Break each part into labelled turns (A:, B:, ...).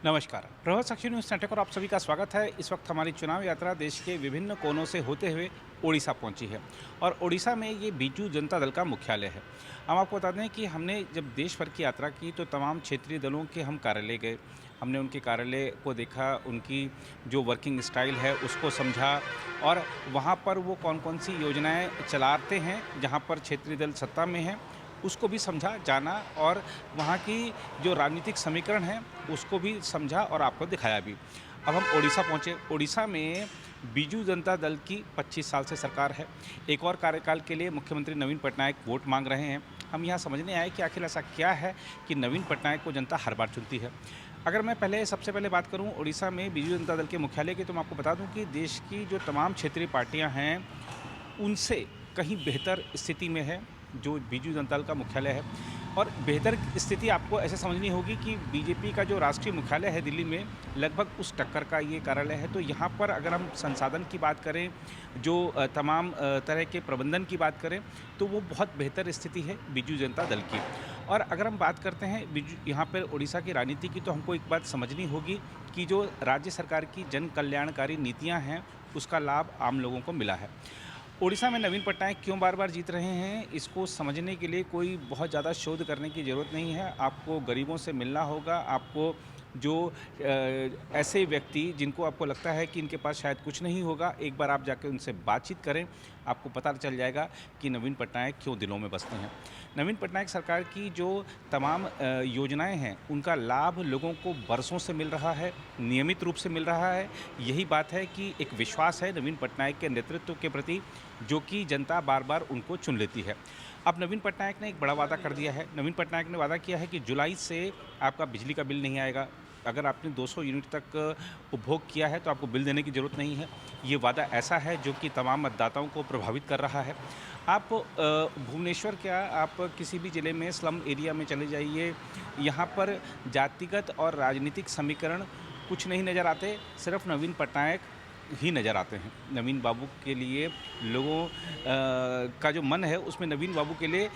A: नमस्कार, प्रभात साक्षी news network और आप सभी का स्वागत है। इस वक्त हमारी चुनाव यात्रा देश के विभिन्न कोनों से होते हुए ओडिशा पहुंची है और ओडिशा में ये बीजू जनता दल का मुख्यालय है। हम आपको बता दें कि हमने जब देश भर की यात्रा की तो तमाम क्षेत्रीय दलों के हम कार्यालय गए। हमने उनके कार्यालय को देखा, उनकी जो वर्किंग स्टाइल है उसको समझा और वहाँ पर वो कौन-कौन सी योजनाएँ चलाते हैं, जहाँ पर क्षेत्रीय दल सत्ता में हैं, उसको भी समझा, जाना और वहाँ की जो राजनीतिक समीकरण है, उसको भी समझा और आपको दिखाया भी। अब हम ओडिशा पहुँचे। ओडिशा में बीजू जनता दल की 25 साल से सरकार है। एक और कार्यकाल के लिए मुख्यमंत्री नवीन पटनायक वोट मांग रहे हैं। हम यहाँ समझने आए कि आखिर ऐसा क्या है कि नवीन पटनायक को जनता हर बार चुनती है। अगर मैं सबसे पहले बात करूँ ओडिशा में बीजू जनता दल के मुख्यालय की, तो मैं आपको बता दूँ कि देश की जो तमाम क्षेत्रीय पार्टियाँ हैं, उनसे कहीं बेहतर स्थिति में है जो बीजू जनता दल का मुख्यालय है। और बेहतर स्थिति आपको ऐसे समझनी होगी कि बीजेपी का जो राष्ट्रीय मुख्यालय है दिल्ली में, लगभग उस टक्कर का ये कार्यालय है। तो यहाँ पर अगर हम संसाधन की बात करें, जो तमाम तरह के प्रबंधन की बात करें, तो वो बहुत बेहतर स्थिति है बीजू जनता दल की। और अगर हम बात करते हैं बीजू यहाँ पर ओडिशा की राजनीति की, तो हमको एक बात समझनी होगी कि जो राज्य सरकार की जन कल्याणकारी नीतियाँ हैं, उसका लाभ आम लोगों को मिला है। ओडिशा में नवीन पटनायक क्यों बार-बार जीत रहे हैं, इसको समझने के लिए कोई बहुत ज़्यादा शोध करने की ज़रूरत नहीं है। आपको गरीबों से मिलना होगा, आपको जो ऐसे व्यक्ति जिनको आपको लगता है कि इनके पास शायद कुछ नहीं होगा, एक बार आप जाके उनसे बातचीत करें, आपको पता चल जाएगा कि नवीन पटनायक क्यों दिलों में बसते हैं। नवीन पटनायक सरकार की जो तमाम योजनाएँ हैं, उनका लाभ लोगों को बरसों से मिल रहा है, नियमित रूप से मिल रहा है। यही बात है कि एक विश्वास है नवीन पटनायक के नेतृत्व के प्रति, जो कि जनता बार-बार उनको चुन लेती है। अब नवीन पटनायक ने एक बड़ा वादा कर दिया है। नवीन पटनायक ने वादा किया है कि जुलाई से आपका बिजली का बिल नहीं आएगा। अगर आपने 200 यूनिट तक उपभोग किया है तो आपको बिल देने की ज़रूरत नहीं है। ये वादा ऐसा है जो कि तमाम मतदाताओं को प्रभावित कर रहा है। आप भुवनेश्वर क्या, आप किसी भी ज़िले में स्लम एरिया में चले जाइए, यहाँ पर जातिगत और राजनीतिक समीकरण कुछ नहीं नज़र आते, सिर्फ़ नवीन पटनायक ही नज़र आते हैं। नवीन बाबू के लिए लोगों का जो मन है उसमें नवीन बाबू के लिए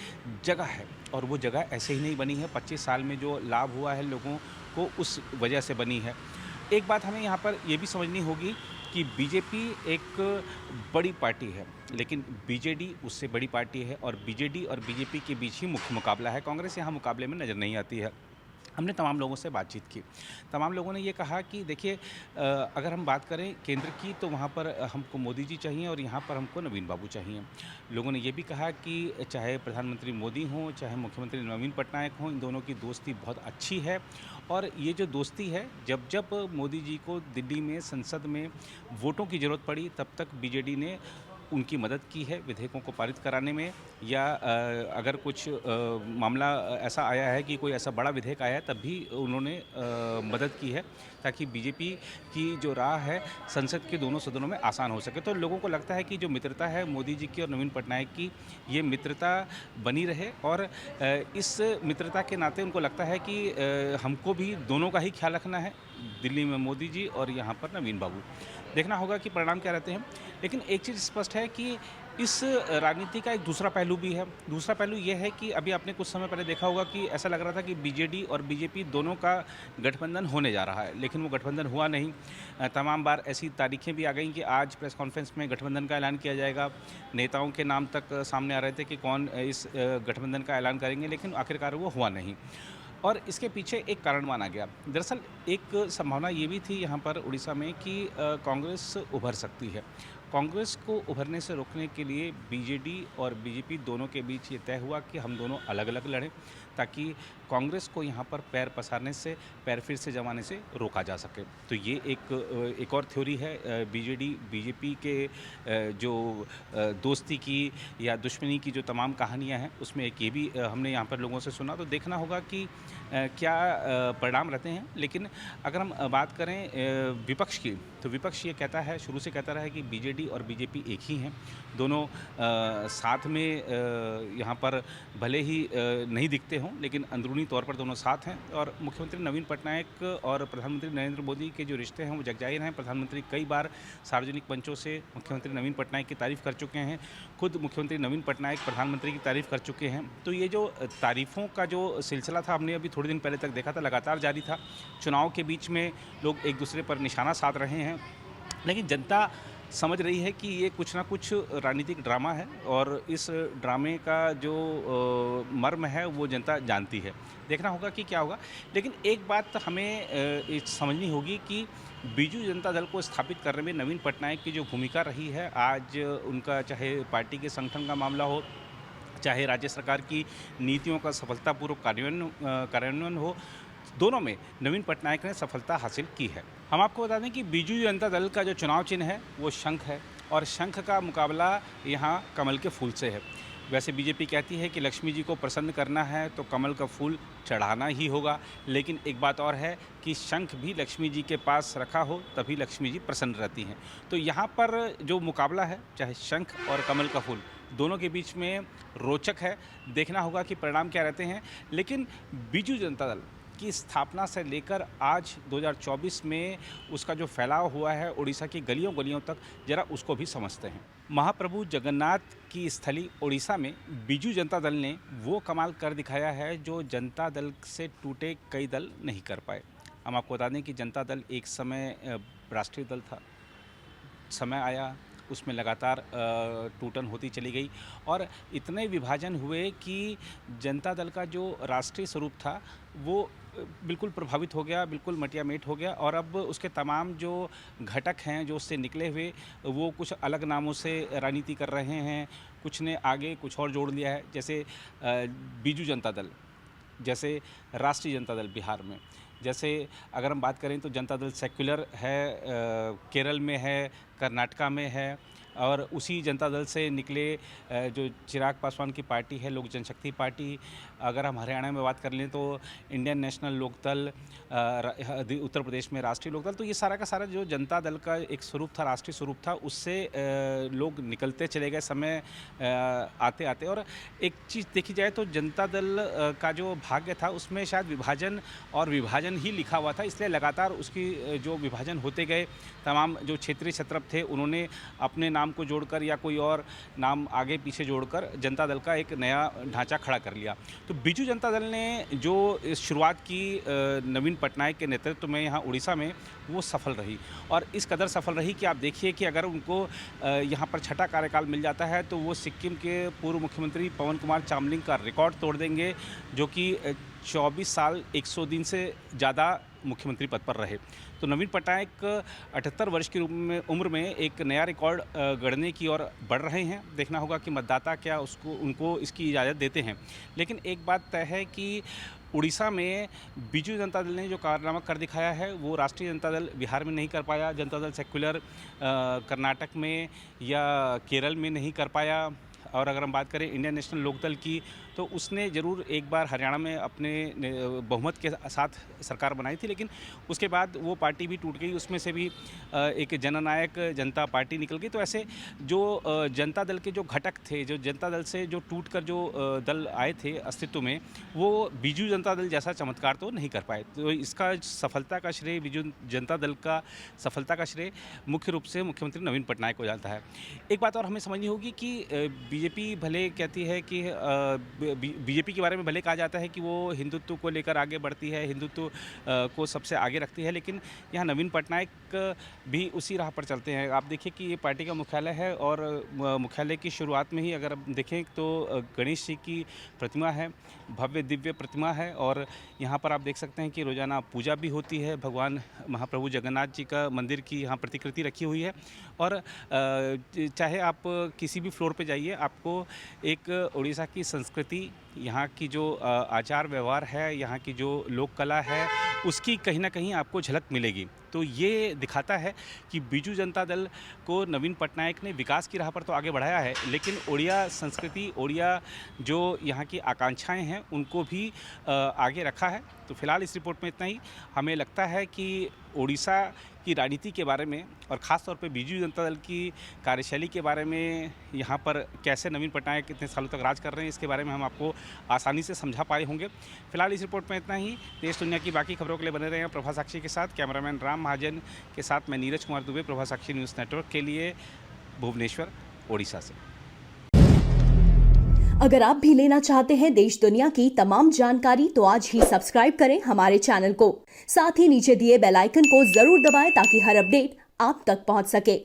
A: जगह है और वो जगह ऐसे ही नहीं बनी है। 25 साल में जो लाभ हुआ है लोगों को, उस वजह से बनी है। एक बात हमें यहाँ पर ये भी समझनी होगी कि बीजेपी एक बड़ी पार्टी है, लेकिन बीजेडी उससे बड़ी पार्टी है और बीजेडी और बीजेपी के बीच ही मुख्य मुकाबला है। कांग्रेस यहाँ मुकाबले में नज़र नहीं आती है। हमने तमाम लोगों से बातचीत की। तमाम लोगों ने ये कहा कि देखिए, अगर हम बात करें केंद्र की, तो वहाँ पर हमको मोदी जी चाहिए और यहाँ पर हमको नवीन बाबू चाहिए। लोगों ने ये भी कहा कि चाहे प्रधानमंत्री मोदी हों, चाहे मुख्यमंत्री नवीन पटनायक हों, इन दोनों की दोस्ती बहुत अच्छी है। और ये जो दोस्ती है, जब जब मोदी जी को दिल्ली में संसद में वोटों की ज़रूरत पड़ी, तब तक बीजेडी ने उनकी मदद की है विधेयकों को पारित कराने में, या अगर कुछ मामला ऐसा आया है कि कोई ऐसा बड़ा विधेयक आया है, तब भी उन्होंने मदद की है, ताकि बीजेपी की जो राह है संसद के दोनों सदनों में आसान हो सके। तो लोगों को लगता है कि जो मित्रता है मोदी जी की और नवीन पटनायक की, ये मित्रता बनी रहे और इस मित्रता के नाते उनको लगता है कि हमको भी दोनों का ही ख्याल रखना है, दिल्ली में मोदी जी और यहाँ पर नवीन बाबू। देखना होगा कि परिणाम क्या रहते हैं। लेकिन एक चीज़ स्पष्ट है कि इस राजनीति का एक दूसरा पहलू भी है। दूसरा पहलू ये है कि अभी आपने कुछ समय पहले देखा होगा कि ऐसा लग रहा था कि बीजेडी और बीजेपी दोनों का गठबंधन होने जा रहा है, लेकिन वो गठबंधन हुआ नहीं। तमाम बार ऐसी तारीखें भी आ गईं कि आज प्रेस कॉन्फ्रेंस में गठबंधन का ऐलान किया जाएगा। नेताओं के नाम तक सामने आ रहे थे कि कौन इस गठबंधन का ऐलान करेंगे, लेकिन आखिरकार वो हुआ नहीं। और इसके पीछे एक कारण माना गया। दरअसल एक संभावना ये भी थी यहाँ पर उड़ीसा में कि कांग्रेस उभर सकती है। कांग्रेस को उभरने से रोकने के लिए बीजेडी और बीजेपी दोनों के बीच ये तय हुआ कि हम दोनों अलग-अलग लड़ें, ताकि कांग्रेस को यहाँ पर पैर पसारने से, पैर फिर से जमाने से रोका जा सके। तो ये एक और थ्योरी है बीजेडी बीजेपी के जो दोस्ती की या दुश्मनी की जो तमाम कहानियाँ हैं, उसमें एक ये भी हमने यहाँ पर लोगों से सुना। तो देखना होगा कि क्या परिणाम रहते हैं। लेकिन अगर हम बात करें विपक्ष की, तो विपक्ष ये कहता है, शुरू से कहता रहा है कि बीजेडी आरजेडी और बीजेपी एक ही हैं। दोनों साथ में यहाँ पर भले ही नहीं दिखते हों, लेकिन अंदरूनी तौर पर दोनों साथ हैं। और मुख्यमंत्री नवीन पटनायक और प्रधानमंत्री नरेंद्र मोदी के जो रिश्ते हैं वो जगजाहिर हैं। प्रधानमंत्री कई बार सार्वजनिक मंचों से मुख्यमंत्री नवीन पटनायक की तारीफ़ कर चुके हैं। खुद मुख्यमंत्री नवीन पटनायक प्रधानमंत्री की तारीफ़ कर चुके हैं। तो ये जो तारीफ़ों का जो सिलसिला था, हमने अभी थोड़े दिन पहले तक देखा था, लगातार जारी था। चुनाव के बीच में लोग एक दूसरे पर निशाना साध रहे हैं, लेकिन जनता समझ रही है कि ये कुछ ना कुछ राजनीतिक ड्रामा है और इस ड्रामे का जो मर्म है वो जनता जानती है। देखना होगा कि क्या होगा। लेकिन एक बात हमें समझनी होगी कि बीजू जनता दल को स्थापित करने में नवीन पटनायक की जो भूमिका रही है, आज उनका चाहे पार्टी के संगठन का मामला हो, चाहे राज्य सरकार की नीतियों का सफलतापूर्वक कार्यान्वयन हो, दोनों में नवीन पटनायक ने सफलता हासिल की है। हम आपको बता दें कि बीजू जनता दल का जो चुनाव चिन्ह है वो शंख है और शंख का मुकाबला यहाँ कमल के फूल से है। वैसे बीजेपी कहती है कि लक्ष्मी जी को प्रसन्न करना है तो कमल का फूल चढ़ाना ही होगा, लेकिन एक बात और है कि शंख भी लक्ष्मी जी के पास रखा हो तभी लक्ष्मी जी प्रसन्न रहती हैं। तो यहाँ पर जो मुकाबला है, चाहे शंख और कमल का फूल, दोनों के बीच में रोचक है। देखना होगा कि परिणाम क्या रहते हैं। लेकिन बीजू जनता दल की स्थापना से लेकर आज 2024 में उसका जो फैलाव हुआ है उड़ीसा की गलियों गलियों तक, जरा उसको भी समझते हैं। महाप्रभु जगन्नाथ की स्थली उड़ीसा में बीजू जनता दल ने वो कमाल कर दिखाया है जो जनता दल से टूटे कई दल नहीं कर पाए। हम आपको बता दें कि जनता दल एक समय राष्ट्रीय दल था, समय आया उसमें लगातार टूटन होती चली गई और इतने विभाजन हुए कि जनता दल का जो राष्ट्रीय स्वरूप था वो बिल्कुल प्रभावित हो गया, बिल्कुल मटियामेट हो गया। और अब उसके तमाम जो घटक हैं जो उससे निकले हुए, वो कुछ अलग नामों से राजनीति कर रहे हैं, कुछ ने आगे कुछ और जोड़ लिया है। जैसे बीजू जनता दल, जैसे राष्ट्रीय जनता दल बिहार में, जैसे अगर हम बात करें तो जनता दल सेक्युलर है, केरल में है, कर्नाटका में है। और उसी जनता दल से निकले जो चिराग पासवान की पार्टी है, लोक जनशक्ति पार्टी। अगर हम हरियाणा में बात कर लें तो इंडियन नेशनल लोकदल, उत्तर प्रदेश में राष्ट्रीय लोकदल। तो ये सारा का सारा जो जनता दल का एक स्वरूप था, राष्ट्रीय स्वरूप था, उससे लोग निकलते चले गए समय आते आते। और एक चीज़ देखी जाए तो जनता दल का जो भाग्य था उसमें शायद विभाजन और विभाजन ही लिखा हुआ था, इसलिए लगातार उसकी जो विभाजन होते गए, तमाम जो क्षेत्रीय छत्रप थे उन्होंने अपने नाम को जोड़कर या कोई और नाम आगे पीछे जोड़कर जनता दल का एक नया ढांचा खड़ा कर लिया। तो बीजू जनता दल ने जो शुरुआत की नवीन पटनायक के नेतृत्व में यहाँ उड़ीसा में, वो सफल रही। और इस कदर सफल रही कि आप देखिए कि अगर उनको यहाँ पर छठा कार्यकाल मिल जाता है तो वो सिक्किम के पूर्व मुख्यमंत्री पवन कुमार चामलिंग का रिकॉर्ड तोड़ देंगे, जो कि 24 साल 100 दिन से ज़्यादा मुख्यमंत्री पद पर रहे। तो नवीन पटनायक 78 वर्ष की उम्र में एक नया रिकॉर्ड गढ़ने की ओर बढ़ रहे हैं। देखना होगा कि मतदाता क्या उनको इसकी इजाज़त देते हैं। लेकिन एक बात तय है कि उड़ीसा में बीजू जनता दल ने जो कारनामा कर दिखाया है वो राष्ट्रीय जनता दल बिहार में नहीं कर पाया, जनता दल सेक्युलर कर्नाटक में या केरल में नहीं कर पाया। और अगर हम बात करें इंडियन नेशनल लोकदल की, तो उसने ज़रूर एक बार हरियाणा में अपने बहुमत के साथ सरकार बनाई थी, लेकिन उसके बाद वो पार्टी भी टूट गई, उसमें से भी एक जननायक जनता पार्टी निकल गई। तो ऐसे जो जनता दल के जो घटक थे, जो जनता दल से जो टूटकर जो दल आए थे अस्तित्व में, वो बीजू जनता दल जैसा चमत्कार तो नहीं कर पाए। तो इसका सफलता का श्रेय, बीजू जनता दल का सफलता का श्रेय मुख्य रूप से मुख्यमंत्री नवीन पटनायक को जाता है। एक बात और हमें समझनी होगी कि बीजेपी भले कहती है कि बीजेपी के बारे में भले कहा जाता है कि वो हिंदुत्व को लेकर आगे बढ़ती है, हिंदुत्व को सबसे आगे रखती है, लेकिन यहाँ नवीन पटनायक भी उसी राह पर चलते हैं। आप देखिए कि ये पार्टी का मुख्यालय है और मुख्यालय की शुरुआत में ही अगर हम देखें तो गणेश जी की प्रतिमा है, भव्य दिव्य प्रतिमा है। और यहाँ पर आप देख सकते हैं कि रोज़ाना पूजा भी होती है। भगवान महाप्रभु जगन्नाथ जी का मंदिर की यहाँ प्रतिकृति रखी हुई है। और चाहे आप किसी भी फ्लोर पे जाइए, आपको एक उड़ीसा की संस्कृति, यहाँ की जो आचार व्यवहार है, यहाँ की जो लोक कला है, उसकी कहीं ना कहीं आपको झलक मिलेगी। तो ये दिखाता है कि बीजू जनता दल को नवीन पटनायक ने विकास की राह पर तो आगे बढ़ाया है, लेकिन ओडिया संस्कृति, ओडिया जो यहाँ की आकांक्षाएं हैं, उनको भी आगे रखा है। तो फिलहाल इस रिपोर्ट में इतना ही। हमें लगता है कि उड़ीसा की राजनीति के बारे में और ख़ास तौर पे बीजू जनता दल की कार्यशैली के बारे में, यहाँ पर कैसे नवीन पटनायक कितने सालों तक राज कर रहे हैं, इसके बारे में हम आपको आसानी से समझा पाए होंगे। फिलहाल इस रिपोर्ट में इतना ही। देश दुनिया की बाकी खबरों के लिए बने रहें प्रभा साक्षी के साथ। कैमरामैन राम महाजन के साथ मैं नीरज कुमार दुबे, प्रभा साक्षी न्यूज़ नेटवर्क के लिए भुवनेश्वर, ओडिशा से।
B: अगर आप भी लेना चाहते हैं देश दुनिया की तमाम जानकारी तो आज ही सब्सक्राइब करें हमारे चैनल को। साथ ही नीचे दिए बेल आइकन को जरूर दबाएं ताकि हर अपडेट आप तक पहुंच सके।